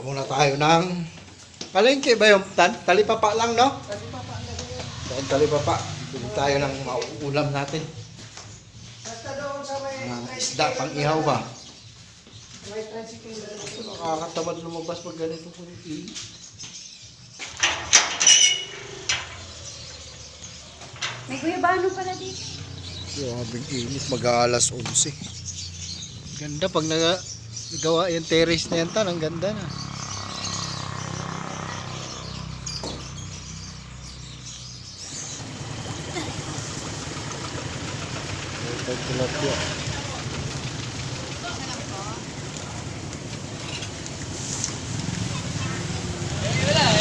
Muna tayo ng palengke ba yung talipapa lang, no? Talipapa na yan. Dahil talipapa, bili tayo ng mauulam natin. Basta doon sa may Isda pang ihaw ba? may tricycle na rin. Nakakatamad lumabas pag ganito kung May guyabano pala dito. Grabing init, mag-aalas 11. Ganda pag nagawa yung terrace na yan tan, ang ganda na. Tilapia.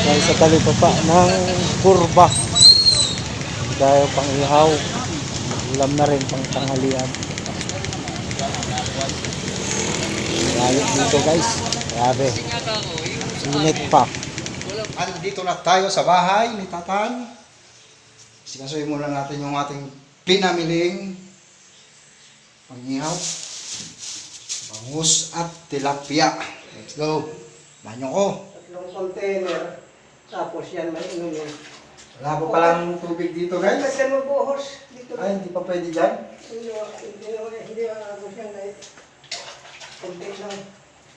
Dahil sa talipapa ng kurba. Dahil pang ihaw. Ulam na rin pang tanghalian. Layo dito guys. Grabe. Init pa. Andito na tayo sa bahay ni Tatan. Sikasuhin muna natin yung ating pinamiling pang-ihaw, bangus at tilapia. Let's go. Banyo ko. Tatlong container. Tapos yan may inumin. Wala pa palang tubig dito guys. Kasi magbuhos dito. Ay, hindi pa pwede dyan. Hindi ako siya na kunti lang.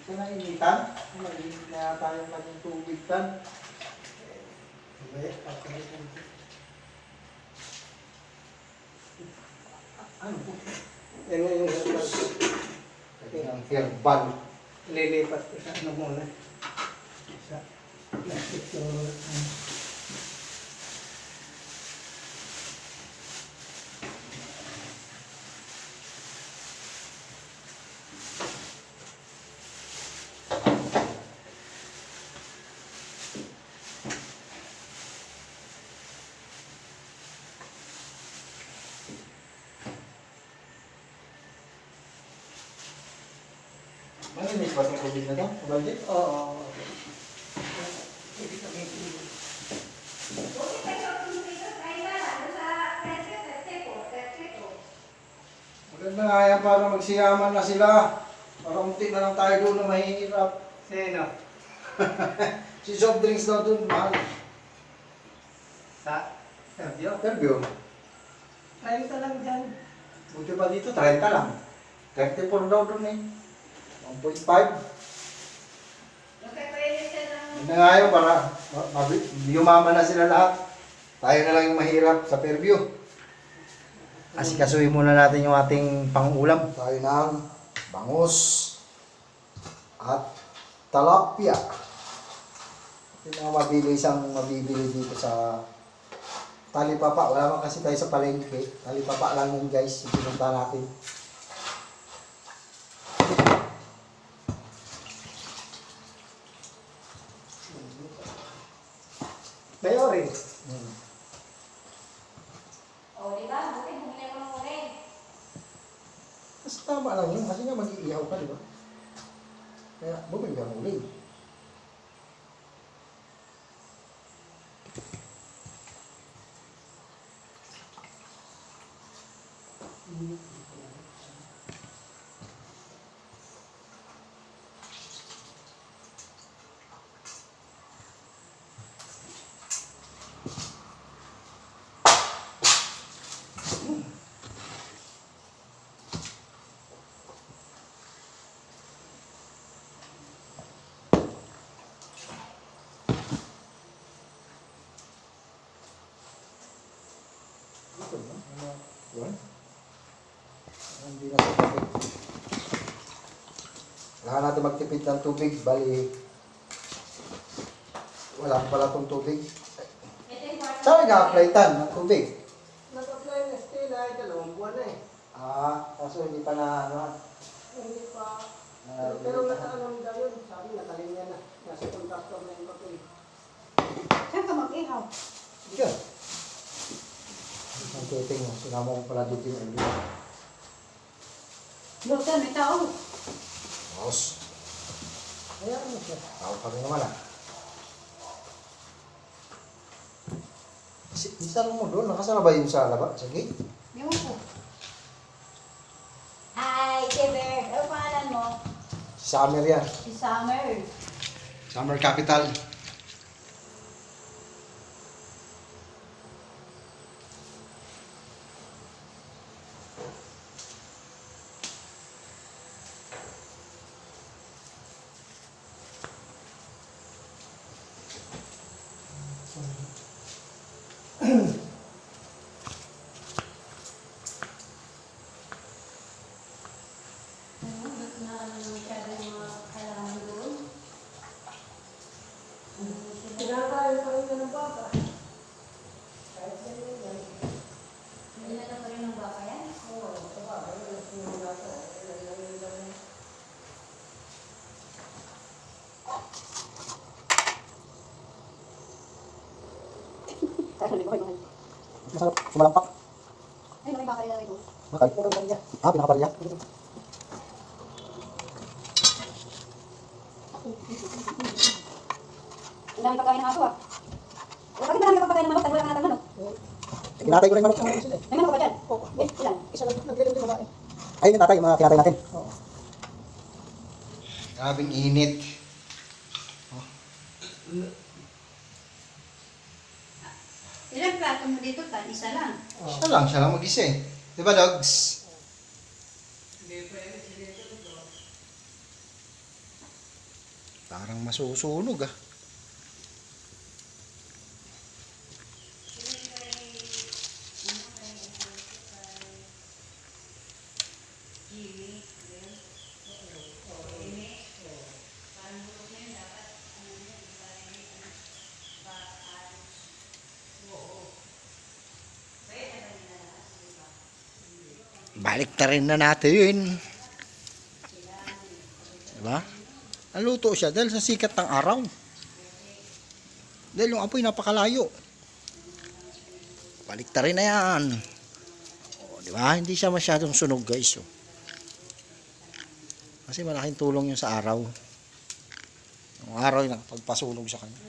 Ito na initan. Mag-init na tayo maging tubig tan. Ano po? Yan nga yung herbal. Ang herbal. Lilipat ko sa ano muna. Sa plastic to. Malinis ba itong tubig na ito? Kabaldi? Oo. Maganda nga yan para magsiyaman na sila. Para unti na lang tayo doon na mahihirap. Sino? Si soft drinks daw doon, mahal. Sa Sergio? Interview. 30 lang dyan. Buti pa dito, 30 lang. 34 daw doon eh. 1.5. Hindi na nga yun para yumaman na sila lahat. Tayo na lang yung mahirap sa Fairview. Asikasuhin muna natin yung ating pang-ulam. Tayo ng bangus at talapia. Ito yung mabibili dito sa talipapa. Wala man kasi tayo sa palengke. Talipapa lang yun guys. Ipinunta natin. May orange. O, di ba? Buti, bumili ko ng orange. Mas tama lang yun. Kasi nga mag-iihaw ka, di ba? Kaya bumili ka ng uling. Ito ba? Yun? Hindi na sa tubig. Kailangan natin magtipid ng tubig. Bali, wala pa pala itong tubig. Saan nag-a-apply tan ng tubig? Nag-apply na still ay 2 buwan na eh. Kaso hindi pa na ano. Hindi pa. Pero nakaalam daw yun. Sabi nakalinya na. Nasa contractor na yung papel. Saan ka mag-ihaw? Diyan. Ang titing mo. Sinama ko pala dito yung ulo. Doon, may tao. Mouse. Kaya ano siya? Tao pa rin naman Isara mo doon. Nakasara ba yung sa laba? Sa gate? Ewan ko. Hi, Timber. Ano pangalan mo? Si Summer yan. Si Summer. Summer capital. Tinakain pa rin yan ng baka. Kahit sa iyo yan. Nilala pa rin ng baka yan? Oo, sa baka. Yung baka. Masarap, sumalampak. Ay, may baka rin ito. Makay. Pinakaparya. Ang daming pagkain ng aso ah. Bakit marami kang pagkain ng manok? Tagwala ka na ng manok. Kinatay ko rin manok. May manok ba dyan? Ilan? Isa lang nagkilim din babae. Ayun yung tatay, yung mga kinatay natin. Grabing init. Ilang plato mo dito, Tan? Isa lang. Siya lang mag-isa eh. Di ba, dogs? Parang masusunog ah. Balik na rin na natin. Diba? Naluto siya dahil sa sikat ng araw. Dahil yung apoy napakalayo. Balik na rin na yan. O, diba? Hindi siya masyadong sunog guys. Oh. Kasi malaking tulong yun sa araw. Yung araw yung nakapagpasunog sa kanya.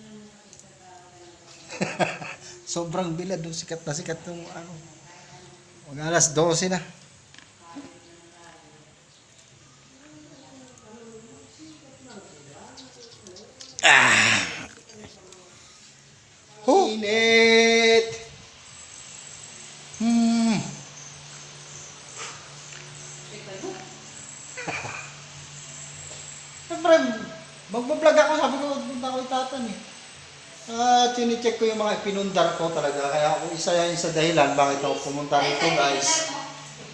Sobrang bilad yung sikat yung ano. Mag alas 12 na. Init! Siyempre, magbablog ako, sabi ko, punta ko itatan eh. Chine-check ko yung mga ipinundar ko talaga, kaya ako isa yan sa dahilan bakit ako pumunta rito guys.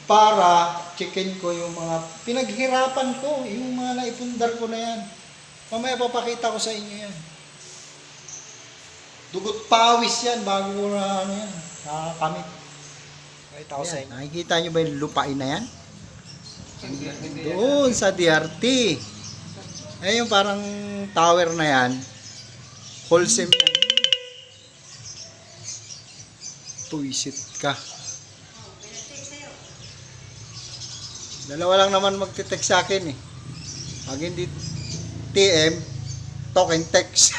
Para checkin ko yung mga pinaghirapan ko, yung mga naipundar ko na yan. Mamaya papakita ko sa inyo yan. Dugot pawis yan bago ko na ano yan, nakakamit. Pakita ko sa inyo. Nakikita nyo ba yung lupain na yan? Doon sa DRT. Eh yung parang tower na yan, wholesome yan. Puwisit ka. Dalawa lang naman magte-text sa akin eh. Pag hindi TM, talk and text.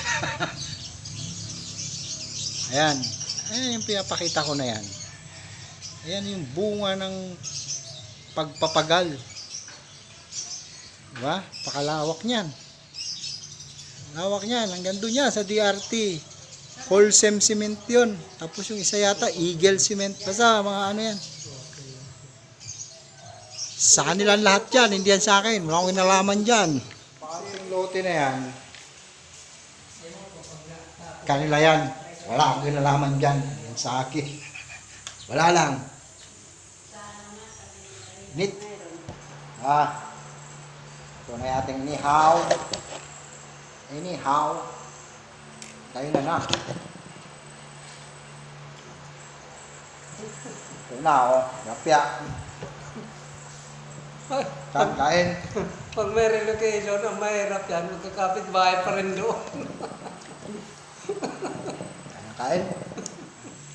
Ayan. Ayan yung pinapakita ko na yan. Ayan yung bunga ng pagpapagal. Diba? Pakalawak niyan. Lawak niyan. Hanggang doon yan sa DRT. Wholesome cement yun. Tapos yung isa yata, Eagle cement. Basta mga ano yan. Sa kanila lahat yan. Hindi yan sa akin. Wala akong kinalaman dyan. Yung lote na yan. Kanila yan. Wala akong kinalaman dyan. Yan sa akin. Wala lang. Nit. Ito na yung ating inihaw. Inihaw. Tayo na. Ito na Gapya. Kain. Pag may relocation, ang mahirap yan, magkakapit bahay pa rin doon. Kain.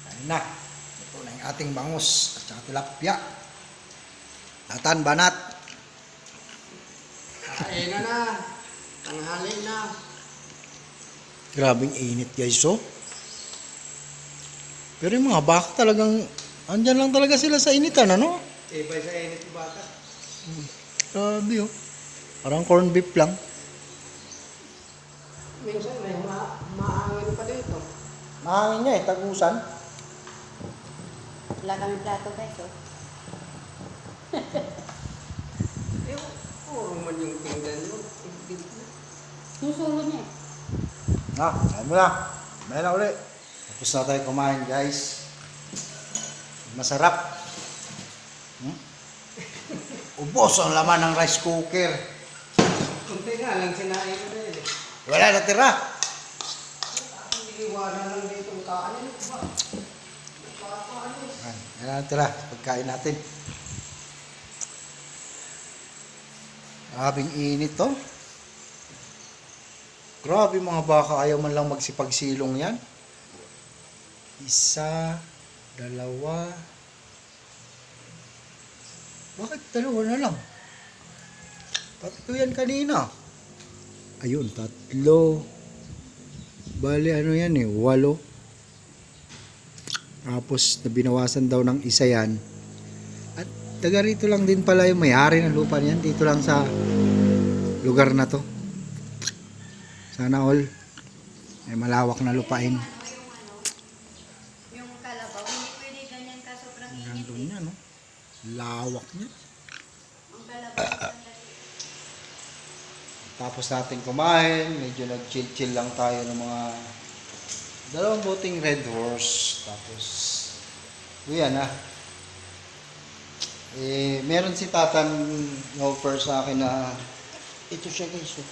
Kain na. Ito na yung ating bangus at saka tilapia. Latan, banat. Kain na. Tanghali na. Grabing init guys, oh. Pero yung mga baka talagang, andyan lang talaga sila sa initan, ano? Ibay sa init yung bata. Grabe, oh. Parang corn beef lang. Minsan may maangin pa dito. Mahangin niya eh, tagusan. Wala kami plato guys, oh. Eh, puro man yung tingnan mo. Yung sulo niya eh. Ayan mo na. May na ulit. Tapos na tayo kumain guys. Masarap. Ubos ang laman ng rice cooker. Kunti nga lang sinain ko na yun eh. Wala na tira. Iiwanan lang dito ang kanin. Ba? Wala na tira. Pagkain natin. Grabing init to. Grabe mga baka. Ayaw man lang magsipagsilong yan. Isa. Dalawa. Bakit dalawa na lang? Tatlo yan kanina. Ayun, tatlo. Bali, ano yan eh, 8. Tapos, binawasan daw ng isa yan. At taga rito lang din pala yung may-ari ng lupa niyan. Dito lang sa lugar na to. Sana all. May malawak na lupain. Yung kalabaw, hindi pwede ganyan ka sobrang init. Nandun niya, no? Lawak niya. Ang kalabaw. Tapos natin kumain, medyo nag-chill-chill lang tayo ng mga 2 boting Red Horse. Tapos, yan na. Meron si Tatan offer sa akin na ito siya guys.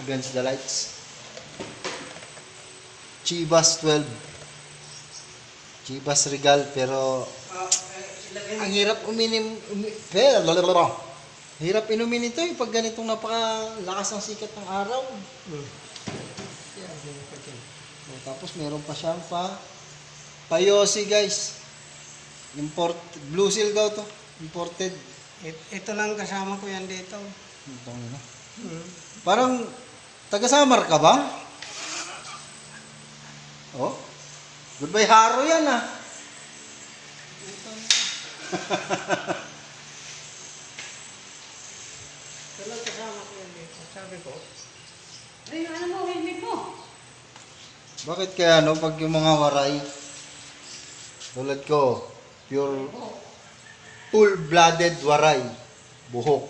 Against the Lights. Chivas 12. Chivas Regal, pero ang hirap uminim. Hirap inumin ito eh, pag ganitong napakalakas ng sikat ng araw. So, tapos meron pa siyang Payosi guys. Blue Seal daw to. Imported. Ito lang kasama ko yan dito. Itong ina. Parang taga-Samar ka ba? Oh. Goodbye Haro yan ah. Ito lang kasama ko yan dito. Sabi ko. Ay, ano mo, helmet mo? Bakit kaya no, pag yung mga waray, tulad ko, pure, full-blooded waray, buhok.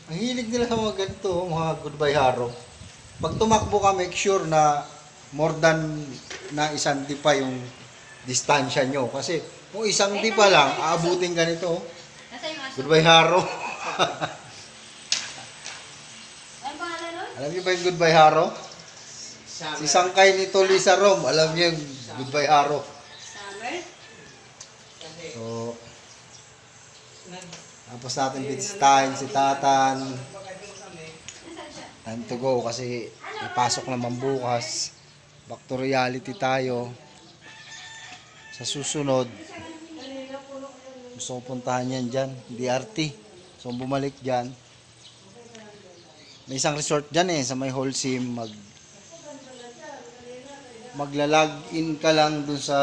Ang hilig nila sa mga ganito, mga goodbye haro. Pag tumakbo ka, make sure na more than na 1 dipa yung distansya nyo. Kasi kung 1 dipa lang, aabutin ganito. Nasa yung aso? Goodbye haro. Ano pangalan nun? Alam niyo ba yung goodbye haro? Summer. Si Sangkay ni Lisa Rom, alam niyo yung goodbye haro. Summer? Kasi, So, tapos natin bitstahin si Tatan. Nasaan siya? Time to go kasi ipasok naman bukas. Back to reality tayo. Sa susunod, gusto ko puntahan yan dyan, DRT. So, bumalik dyan. May isang resort dyan eh, sa may Holcim. Magla-log-in ka lang dun sa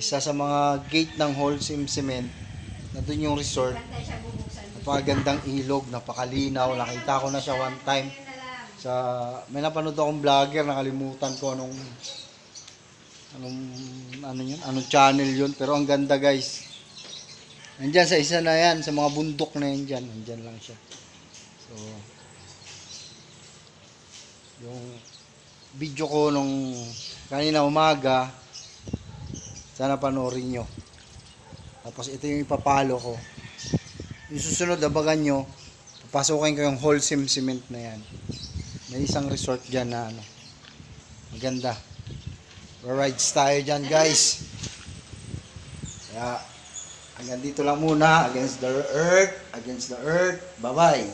isa sa mga gate ng Holcim Cement. Na dun yung resort. Kantay siya bubuksan. Napakagandang ilog, napakalinaw. Nakita ko na siya one time. May napanood akong vlogger, nakalimutan ko anong channel yun, pero ang ganda guys. Nandyan sa isa na yan, sa mga bundok na yan dyan, nandyan lang siya. So, yung video ko nung kanina umaga, sana panoorin nyo. Tapos ito yung ipapalo ko. Yung susunod, abagan nyo, papasokin ko yung Holcim Cement na yan. May isang resort dyan na maganda. Rides tayo dyan guys. Kaya hanggang dito lang muna. Against the earth. Bye bye.